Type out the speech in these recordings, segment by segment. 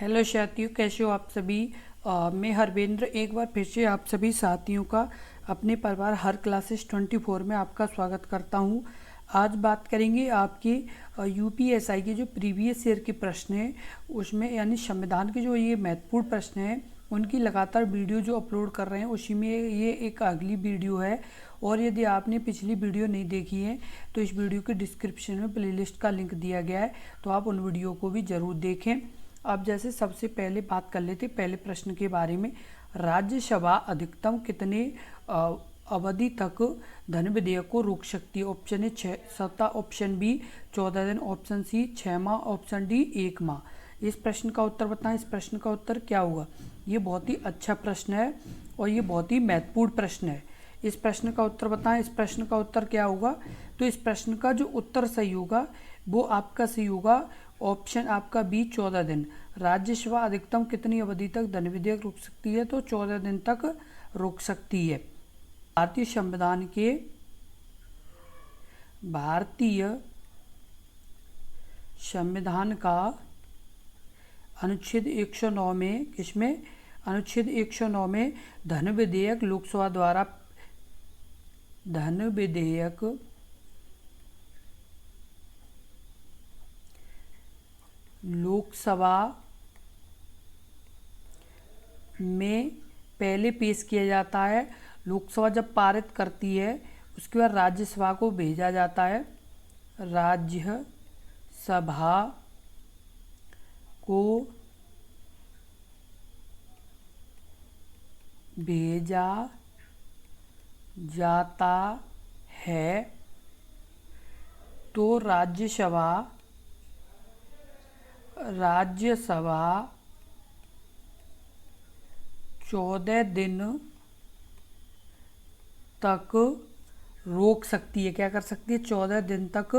Hello साथियों, कैसे हो आप सभी। मैं हरवेंद्र एक बार फिर से आप सभी साथियों का अपने परिवार हर क्लासेस 24 में आपका स्वागत करता हूं। आज बात करेंगे आपके यूपीएसआई के जो प्रीवियस ईयर के प्रश्न हैं उसमें, यानी संविधान के जो ये महत्वपूर्ण प्रश्न हैं उनकी लगातार वीडियो जो अपलोड कर रहे हैं उसी में ये एक अगली वीडियो है। और यदि आपने पिछली वीडियो नहीं देखी है तो इस वीडियो के डिस्क्रिप्शन में प्लेलिस्ट का लिंक दिया गया है, तो आप उन वीडियो को भी ज़रूर देखें। अब जैसे सबसे पहले बात कर लेते पहले प्रश्न के बारे में। राज्यसभा अधिकतम कितने अवधि तक धन विधेयक को रोक सकती है? ऑप्शन ए 6 सप्ताह, ऑप्शन बी 14 दिन, ऑप्शन सी 6 माह, ऑप्शन डी 1 माह। इस प्रश्न का उत्तर बताएं। इस प्रश्न का उत्तर क्या होगा? ये बहुत ही अच्छा प्रश्न है और ये बहुत ही महत्वपूर्ण प्रश्न है। इस प्रश्न का उत्तर बताएं। इस प्रश्न का उत्तर क्या होगा? तो इस प्रश्न का जो उत्तर सही होगा वो आपका सही होगा ऑप्शन आपका बी 14 दिन। राज्यसभा अधिकतम कितनी अवधि तक धन विधेयक रोक सकती है? तो 14 दिन तक रोक सकती है। भारतीय संविधान का अनुच्छेद 109 में, किसमें? अनुच्छेद 109 में धन विधेयक लोकसभा द्वारा लोकसभा में पहले पेश किया जाता है। लोकसभा जब पारित करती है उसके बाद राज्यसभा को भेजा जाता है। राज्यसभा को भेजा जाता है तो राज्यसभा 14 दिन तक रोक सकती है। क्या कर सकती है? 14 दिन तक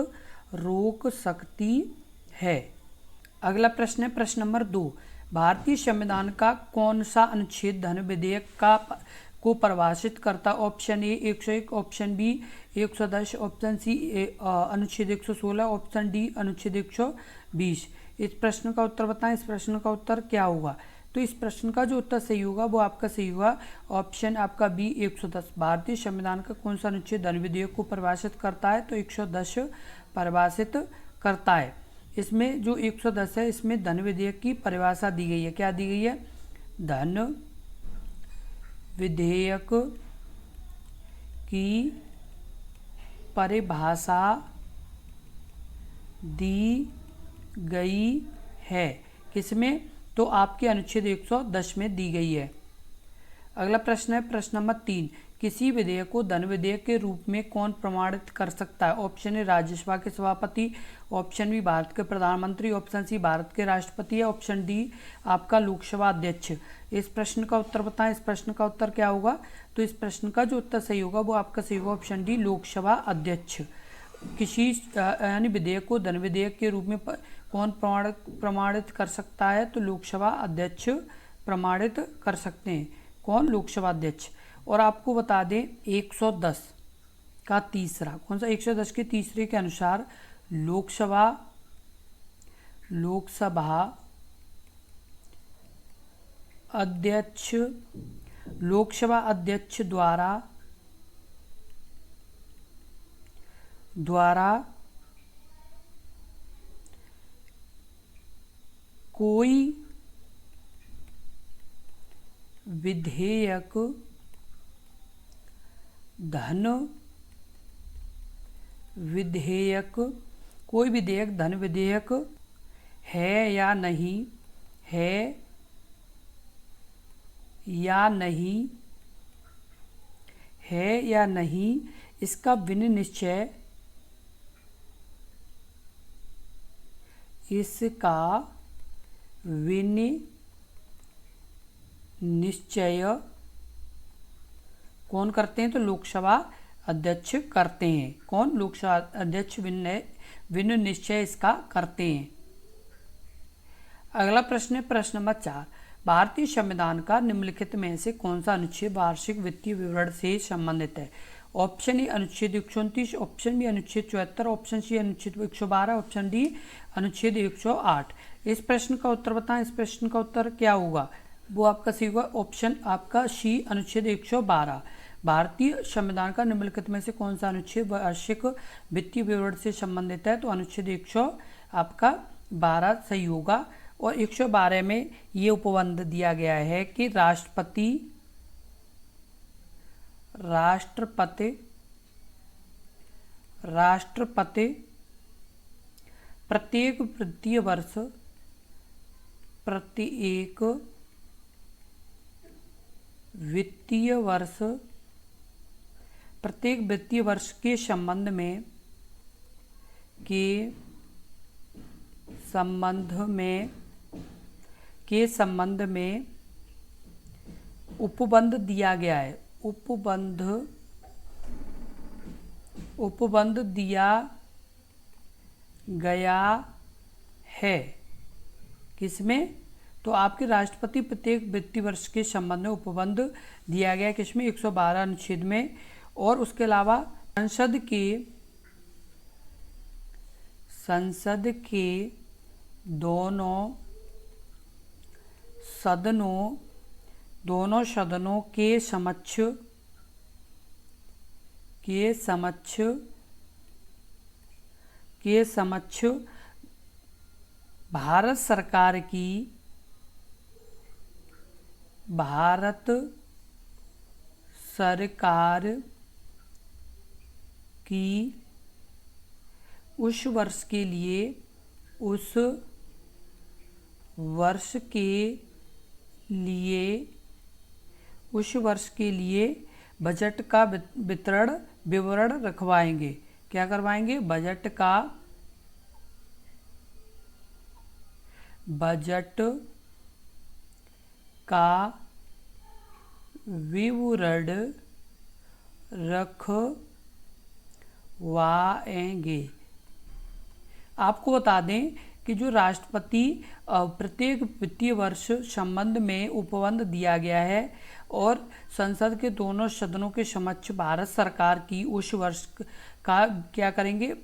रोक सकती है। अगला प्रश्न है प्रश्न नंबर 2। भारतीय संविधान का कौन सा अनुच्छेद धन विधेयक को परिभाषित करता? Option A 101, option B 110, option C अनुच्छेद 116, ऑप्शन डी अनुच्छेद 120। इस प्रश्न का उत्तर बताएं। इस प्रश्न का उत्तर क्या होगा? तो इस प्रश्न का जो उत्तर सही होगा वो आपका सही होगा ऑप्शन आपका बी 110। भारतीय संविधान का कौन सा अनुच्छेद धन विधेयक को परिभाषित करता है? तो 110 परिभाषित करता है। इसमें जो 110 है इसमें धन विधेयक की परिभाषा दी गई है। क्या दी गई है? धन विधेयक की परिभाषा दी गई है। किसमें? तो आपके अनुच्छेद 110 में दी गई है। अगला प्रश्न है प्रश्न नंबर 3। किसी विधेयक को धन विधेयक के रूप में कौन प्रमाणित कर सकता है? ऑप्शन ए राज्यसभा के सभापति, ऑप्शन बी भारत के प्रधानमंत्री, ऑप्शन सी भारत के राष्ट्रपति है, ऑप्शन डी आपका लोकसभा अध्यक्ष। इस प्रश्न का उत्तर बताएं। इस प्रश्न का उत्तर क्या होगा? तो इस प्रश्न का जो उत्तर सही होगा वो आपका सही होगा ऑप्शन डी लोकसभा अध्यक्ष। किसी यानी विधेयक को धन विधेयक के रूप में कौन प्रमाणित कर सकता है? तो लोकसभा अध्यक्ष प्रमाणित कर सकते हैं। कौन? लोकसभा अध्यक्ष। और आपको बता दें 110 का तीसरा, कौन सा? 110 के तीसरे के अनुसार लोकसभा अध्यक्ष द्वारा कोई विधेयक धन विधेयक है या नहीं इसका विनिश्चय कौन करते हैं? तो लोकसभा अध्यक्ष करते हैं। कौन? लोकसभा अध्यक्ष विनिश्चय इसका करते हैं। अगला प्रश्न है प्रश्न नंबर 4। भारतीय संविधान का निम्नलिखित में से कौन सा अनुच्छेद वार्षिक वित्तीय विवरण से संबंधित है? ऑप्शन ए अनुच्छेद 129, ऑप्शन बी अनुच्छेद 74, ऑप्शन सी अनुच्छेद 112, ऑप्शन डी अनुच्छेद 108। इस प्रश्न का उत्तर बताएं। इस प्रश्न का उत्तर क्या होगा? वो आपका सही होगा ऑप्शन आपका सी, अनुच्छेद 112। भारतीय संविधान का निम्नलिखित में से कौन सा अनुच्छेद वार्षिक वित्तीय विवरण से संबंधित है? तो अनुच्छेद 100 आपका 12 सही होगा। और 112 में ये उपबंध दिया गया है कि राष्ट्रपति प्रत्येक वित्तीय वर्ष के संबंध में उपबंध दिया गया है। उपबंध दिया गया है किसमें? तो आपके राष्ट्रपति प्रत्येक वित्तीय वर्ष के संबंध में उपबंध दिया गया है किसमें? 112 अनुच्छेद में। और उसके अलावा संसद के दोनों सदनों के समक्ष भारत सरकार की उस वर्ष के लिए बजट का विवरण रखवाएंगे। क्या करवाएंगे? बजट का विवरण रखवाएंगे। आपको बता दें कि जो राष्ट्रपति प्रत्येक वित्तीय वर्ष संबंध में उपबंध दिया गया है और संसद के दोनों सदनों के समक्ष भारत सरकार की उस वर्ष का क्या करेंगे?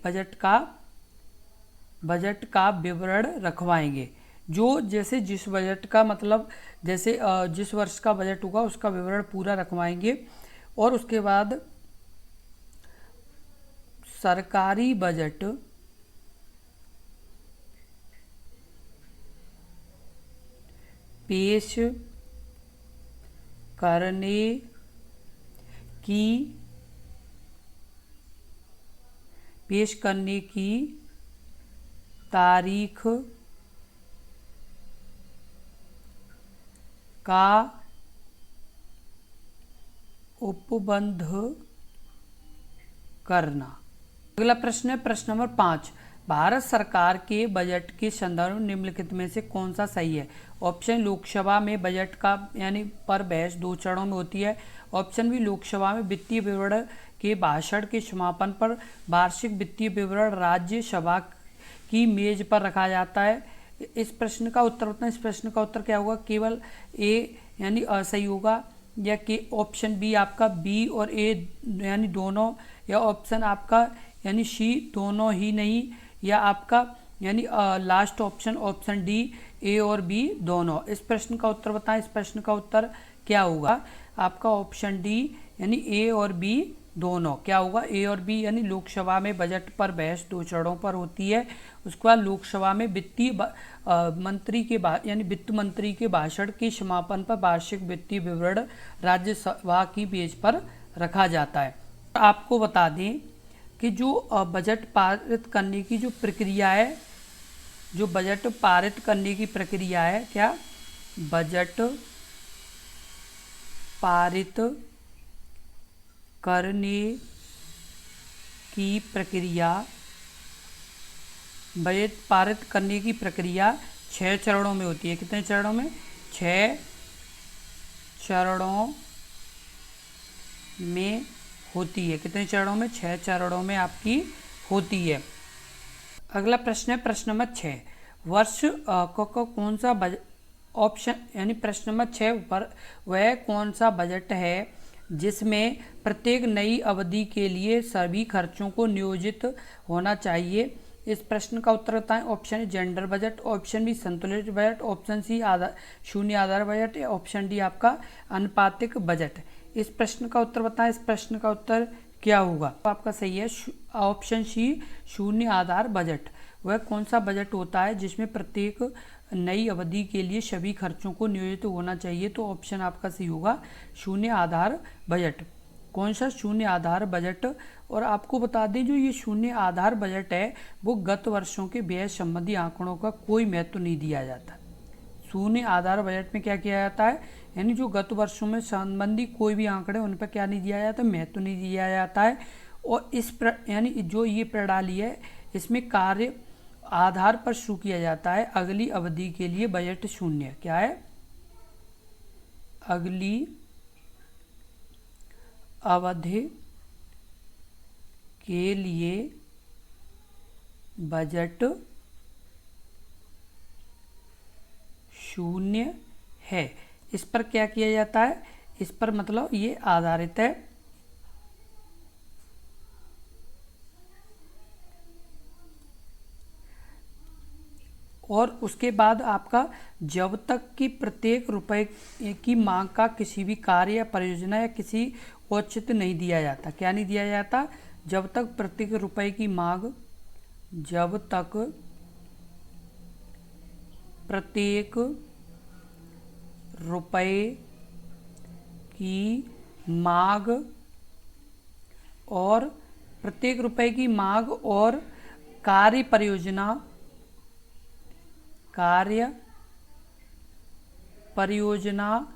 बजट का विवरण रखवाएंगे। जो जैसे जिस बजट का मतलब जैसे जिस वर्ष का बजट होगा उसका विवरण पूरा रखवाएंगे। और उसके बाद सरकारी बजट पेश करने की तारीख का उपबंध करना। अगला प्रश्न है प्रश्न नंबर 5। भारत सरकार के बजट के संदर्भ में निम्नलिखित में से कौन सा सही है? ऑप्शन लोकसभा में बजट का यानी पर बहस 2 चरणों में होती है। ऑप्शन बी लोकसभा में वित्तीय विवरण के भाषण के समापन पर वार्षिक वित्तीय विवरण राज्यसभा की मेज पर रखा जाता है। इस प्रश्न का उत्तर बताएं। इस प्रश्न का उत्तर क्या होगा? केवल ए यानी असही होगा, या कि ऑप्शन बी आपका बी और ए यानी दोनों, या ऑप्शन आपका यानी सी दोनों ही नहीं, या आपका यानी लास्ट ऑप्शन डी ए और बी दोनों। इस प्रश्न का उत्तर बताएं। इस प्रश्न का उत्तर क्या होगा? आपका ऑप्शन डी यानी ए और बी दोनों। क्या होगा? ए और बी यानी लोकसभा में बजट पर बहस 2 चरणों पर होती है। उसके बाद लोकसभा में वित्त मंत्री के भाषण के समापन पर वार्षिक वित्तीय विवरण राज्यसभा की मेज पर रखा जाता है। आपको बता दें कि जो बजट पारित करने की जो प्रक्रिया है, क्या बजट पारित करने की प्रक्रिया 6 चरणों में होती है। कितने चरणों में? 6 चरणों में होती है। कितने चरणों में? 6 चरणों में आपकी होती है। अगला प्रश्न है प्रश्न नंबर 6। वर्ष को कौन सा बजट ऑप्शन यानी प्रश्न नंबर 6 पर वह कौन सा बजट है जिसमें प्रत्येक नई अवधि के लिए सभी खर्चों को नियोजित होना चाहिए? इस प्रश्न का उत्तर बताएं। Option A gender budget, option B संतुलित बजट, ऑप्शन सी शून्य आधार बजट, या ऑप्शन डी आपका अनुपातिक बजट। इस प्रश्न का उत्तर बताएं। इस प्रश्न का उत्तर क्या होगा? तो आपका सही है ऑप्शन सी शून्य आधार बजट। वह कौन सा बजट होता है जिसमें प्रत्येक नई अवधि के लिए सभी खर्चों को नियोजित होना चाहिए? तो ऑप्शन आपका सही होगा शून्य आधार बजट। कौन सा शून्य आधार बजट? और आपको बता दें जो ये शून्य आधार बजट है वो गत वर्षों के व्यय संबंधी आंकड़ों का कोई महत्व नहीं दिया जाता। शून्य आधार बजट में क्या किया जाता है, यानी जो गत वर्षों में संबंधी कोई भी आंकड़े उन पर क्या नहीं दिया जाता, महत्व नहीं दिया जाता है। और यानी जो ये प्रणाली है इसमें कार्य आधार पर शुरू किया जाता है। अगली अवधि के लिए बजट शून्य क्या है? अगली अवधि के लिए बजट शून्य है। इस पर क्या किया जाता है? इस पर मतलब ये आधारित है और उसके बाद आपका जब तक कि प्रत्येक रुपए की मांग का किसी भी कार्य या परियोजना या किसी औचित्य नहीं दिया जाता। क्या नहीं दिया जाता? जब तक प्रत्येक रुपए की मांग, जब तक प्रत्येक रुपए की मांग और प्रत्येक रुपए की मांग और कार्य परियोजना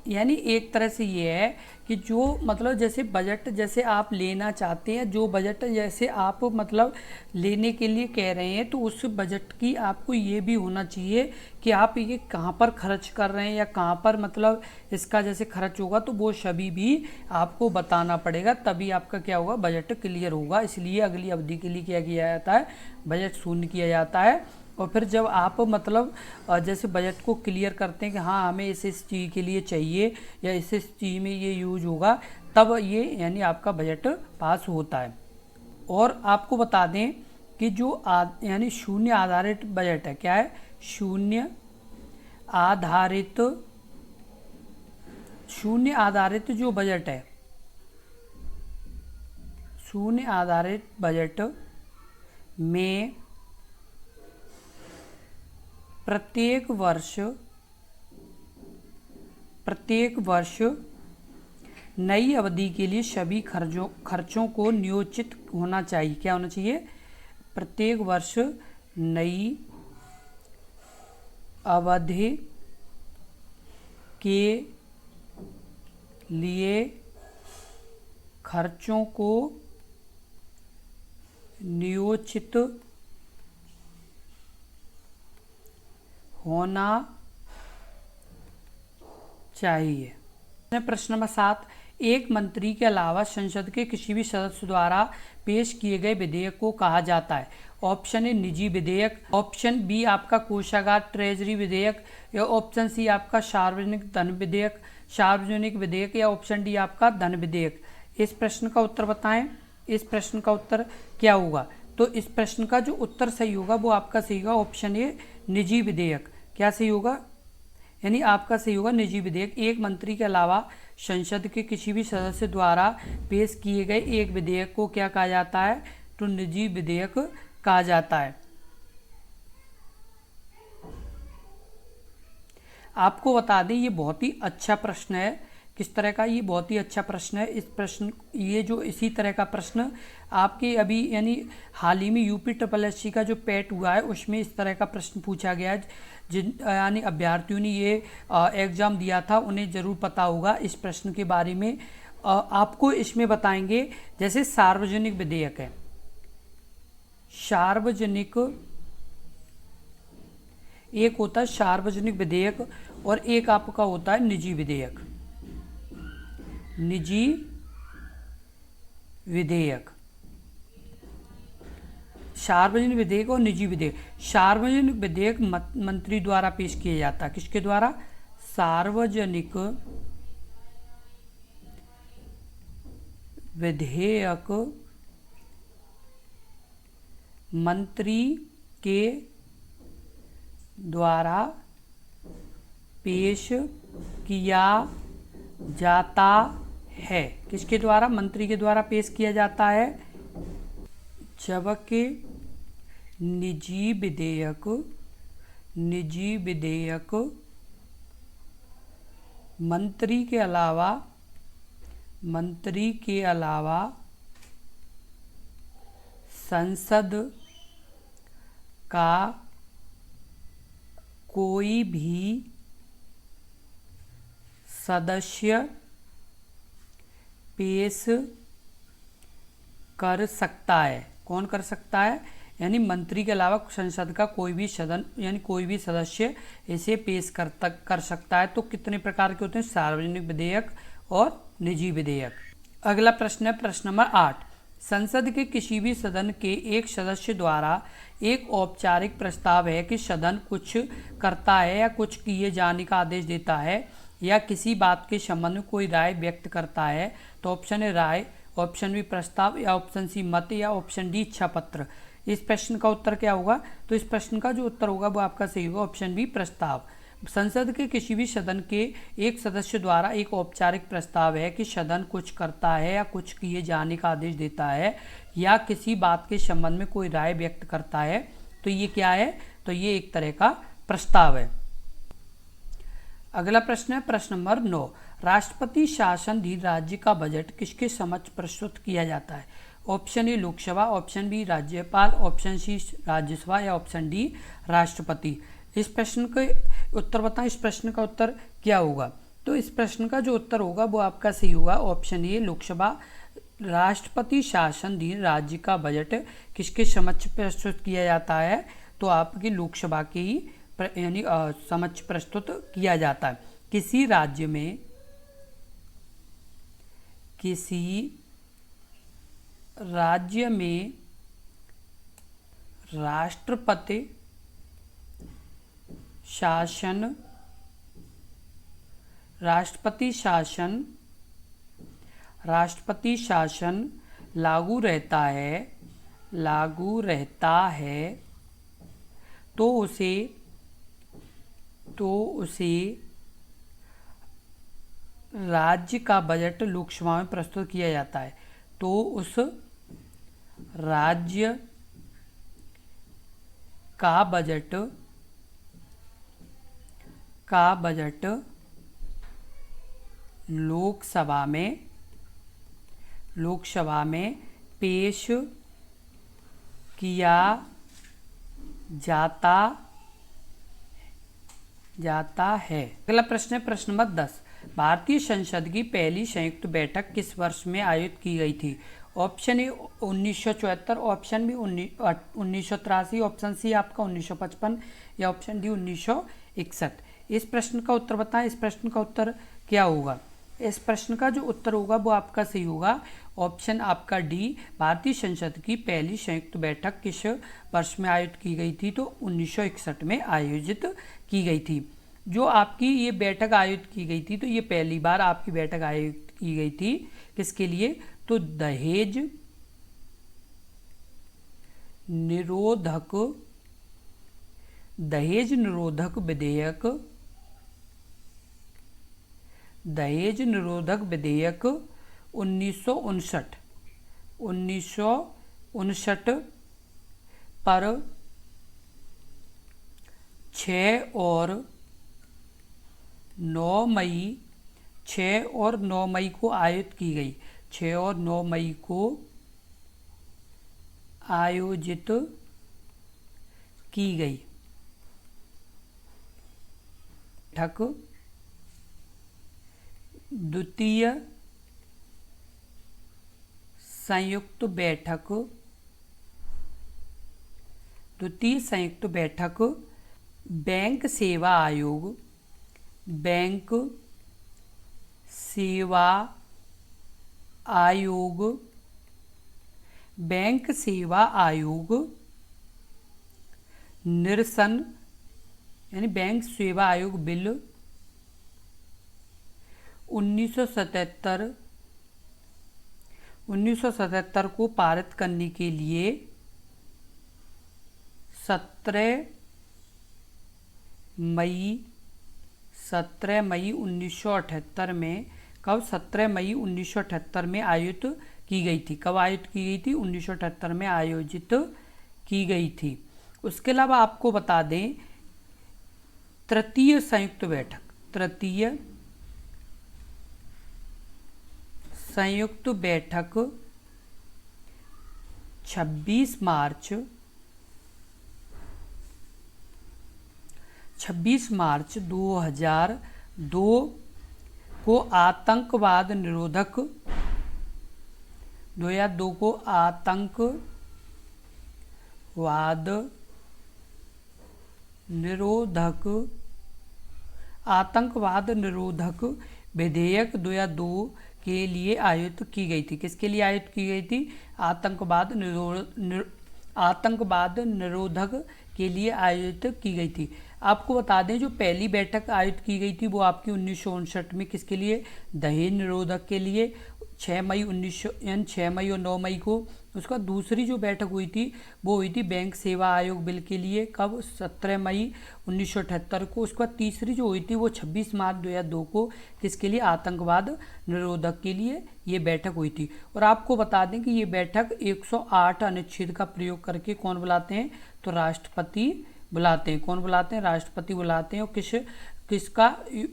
यानी एक तरह से ये है कि जो मतलब जैसे बजट जैसे आप लेना चाहते हैं, जो बजट जैसे आप मतलब लेने के लिए कह रहे हैं, तो उस बजट की आपको ये भी होना चाहिए कि आप ये कहाँ पर खर्च कर रहे हैं या कहाँ पर मतलब इसका जैसे खर्च होगा, तो वो सभी भी आपको बताना पड़ेगा, तभी आपका क्या होगा, बजट क्लियर होगा। इसलिए अगली अवधि के लिए क्या किया जाता है, बजट शून्य किया जाता है। और फिर जब आप मतलब जैसे बजट को क्लियर करते हैं कि हाँ हमें इस चीज़ के लिए चाहिए या इस चीज़ में ये यूज होगा, तब ये यानी आपका बजट पास होता है। और आपको बता दें कि जो यानी शून्य आधारित बजट है, क्या है? शून्य आधारित जो बजट है, शून्य आधारित बजट में प्रत्येक वर्ष नई अवधि के लिए सभी खर्चों को नियोजित होना चाहिए। क्या होना चाहिए? प्रत्येक वर्ष नई अवधि के लिए खर्चों को नियोजित होना चाहिए। प्रश्न नंबर 7, एक मंत्री के अलावा संसद के किसी भी सदस्य द्वारा पेश किए गए विधेयक को कहा जाता है? ऑप्शन ए निजी विधेयक, ऑप्शन बी आपका कोषागार ट्रेजरी विधेयक, या ऑप्शन सी आपका सार्वजनिक विधेयक, या ऑप्शन डी आपका धन विधेयक। इस प्रश्न का उत्तर बताएं। इस प्रश्न का उत्तर क्या होगा? तो इस प्रश्न का जो उत्तर सही होगा वो आपका सही होगा ऑप्शन ए निजी विधेयक। क्या सही होगा? यानी आपका सही होगा निजी विधेयक। एक मंत्री के अलावा संसद के किसी भी सदस्य द्वारा पेश किए गए एक विधेयक को क्या कहा जाता है? तो निजी विधेयक कहा जाता है। आपको बता दें ये बहुत ही अच्छा प्रश्न है। किस तरह का? ये बहुत ही अच्छा प्रश्न है। इस प्रश्न ये जो इसी तरह का प्रश्न आपके अभी यानी हाल ही में UPSSC का जो पेट हुआ है उसमें इस तरह का प्रश्न पूछा गया है। जिन यानी अभ्यर्थियों ने ये एग्ज़ाम दिया था उन्हें ज़रूर पता होगा इस प्रश्न के बारे में। आपको इसमें बताएंगे जैसे सार्वजनिक विधेयक है, सार्वजनिक एक होता है सार्वजनिक विधेयक और एक आपका होता है निजी विधेयक। निजी विधेयक, सार्वजनिक विधेयक और निजी विधेयक। सार्वजनिक विधेयक मंत्री द्वारा पेश किया जाता है। किसके द्वारा? सार्वजनिक विधेयक मंत्री के द्वारा पेश किया जाता है। किसके द्वारा? मंत्री के द्वारा पेश किया जाता है। जबकि निजी विधेयक मंत्री के अलावा संसद का कोई भी सदस्य पेश कर सकता है। कौन कर सकता है? यानी मंत्री के अलावा संसद का कोई भी सदस्य इसे पेश कर सकता है। तो कितने प्रकार के होते हैं? सार्वजनिक विधेयक और निजी विधेयक। अगला प्रश्न है प्रश्न नंबर 8। संसद के किसी भी सदन के एक सदस्य द्वारा एक औपचारिक प्रस्ताव है कि सदन कुछ करता है या कुछ किए जाने का आदेश देता है या किसी बात के संबंध में कोई राय व्यक्त करता है। तो ऑप्शन ए राय, ऑप्शन बी प्रस्ताव, या ऑप्शन सी मत, या ऑप्शन डी इच्छा पत्र। इस प्रश्न का उत्तर क्या होगा? तो इस प्रश्न का जो उत्तर होगा वो आपका सही होगा, ऑप्शन बी प्रस्ताव। संसद के किसी भी सदन के एक सदस्य द्वारा एक औपचारिक प्रस्ताव है कि सदन कुछ करता है या कुछ किए जाने का आदेश देता है या किसी बात के संबंध में कोई राय व्यक्त करता है। तो ये क्या है? तो ये एक तरह का प्रस्ताव है। अगला प्रश्न है प्रश्न नंबर 9। राष्ट्रपति शासनाधीन राज्य का बजट किसके समक्ष प्रस्तुत किया जाता है? Option A Lok Sabha, option B राज्यपाल, ऑप्शन सी राज्यसभा, या ऑप्शन डी राष्ट्रपति। इस प्रश्न के उत्तर बताएं। इस प्रश्न का उत्तर क्या होगा? तो इस प्रश्न का जो उत्तर होगा वो आपका सही होगा, ऑप्शन ए लोकसभा। राष्ट्रपति शासनाधीन राज्य का बजट किसके समक्ष प्रस्तुत किया जाता है? तो आपकी लोकसभा के ही यानी समक्ष प्रस्तुत किया जाता है। किसी राज्य में राष्ट्रपति शासन लागू रहता है तो उसे राज्य का बजट लोकसभा में प्रस्तुत किया जाता है। तो उस राज्य का बजट लोकसभा में पेश किया जाता है। अगला प्रश्न है प्रश्न नंबर 10। भारतीय संसद की पहली संयुक्त बैठक किस वर्ष में आयोजित की गई थी? Option A 1974, option B 1983, option C आपका 1955, या ऑप्शन डी 1961। इस प्रश्न का उत्तर बताएं। इस प्रश्न का उत्तर क्या होगा? इस प्रश्न का जो उत्तर होगा वो आपका सही होगा, ऑप्शन आपका डी। भारतीय संसद की पहली संयुक्त बैठक किस वर्ष में आयोजित की गई थी? तो 1961 में आयोजित की गई थी। जो आपकी ये बैठक आयोजित की गई थी, तो ये पहली बार आपकी बैठक आयोजित की गई थी किसके लिए? तो दहेज निरोधक विधेयक 1959 पर 6 और 9 मई को आयोजित की गई। 6 और 9 मई को आयोजित की गई। द्वितीय संयुक्त बैठक बैंक सेवा आयोग निरसन यानी बैंक सेवा आयोग बिल 1977 को पारित करने के लिए 17 मई 1978 में, कब 17 मई 1978 में आयोजित की गई थी। कब आयोजित की गई थी? 1978 में आयोजित की गई थी। उसके अलावा आपको बता दें तृतीय संयुक्त बैठक 26 मार्च 2002 को आतंकवाद निरोधक विधेयक 2002 के लिए आयोजित की गई थी। किसके लिए आयोजित की गई थी? आतंकवाद निरोधक के लिए आयोजित की गई थी। आपको बता दें जो पहली बैठक आयोजित की गई थी वो आपकी 1959 में किसके लिए? दहेज निरोधक के लिए, 6 मई और 9 मई को। उसका दूसरी जो बैठक हुई थी वो हुई थी बैंक सेवा आयोग बिल के लिए, कब? 17 मई 1978 को। उसके बाद तीसरी जो हुई थी वो 26 मार्च 2002 को, किसके लिए? आतंकवाद निरोधक के लिए ये बैठक हुई थी। और आपको बता दें कि ये बैठक 108 अनुच्छेद का प्रयोग करके कौन बुलाते हैं? तो राष्ट्रपति बुलाते हैं। कौन बुलाते हैं? राष्ट्रपति बुलाते हैं। और किसका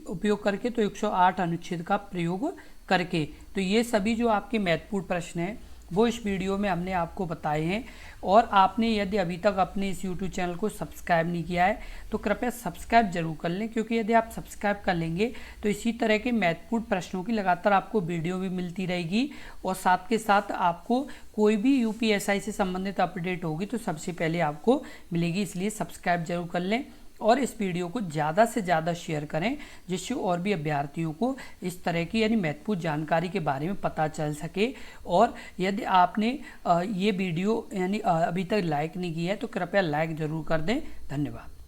उपयोग करके? तो 108 अनुच्छेद का प्रयोग करके। तो ये सभी जो आपके महत्वपूर्ण प्रश्न हैं वो इस वीडियो में हमने आपको बताए हैं। और आपने यदि अभी तक अपने इस YouTube चैनल को सब्सक्राइब नहीं किया है तो कृपया सब्सक्राइब जरूर कर लें, क्योंकि यदि आप सब्सक्राइब कर लेंगे तो इसी तरह के महत्वपूर्ण प्रश्नों की लगातार आपको वीडियो भी मिलती रहेगी। और साथ के साथ आपको कोई भी UPSI से संबंधित अपडेट होगी तो सबसे पहले आपको मिलेगी। इसलिए सब्सक्राइब जरूर कर लें और इस वीडियो को ज़्यादा से ज़्यादा शेयर करें, जिससे और भी अभ्यर्थियों को इस तरह की यानी महत्वपूर्ण जानकारी के बारे में पता चल सके। और यदि आपने ये वीडियो यानी अभी तक लाइक नहीं किया है तो कृपया लाइक ज़रूर कर दें। धन्यवाद।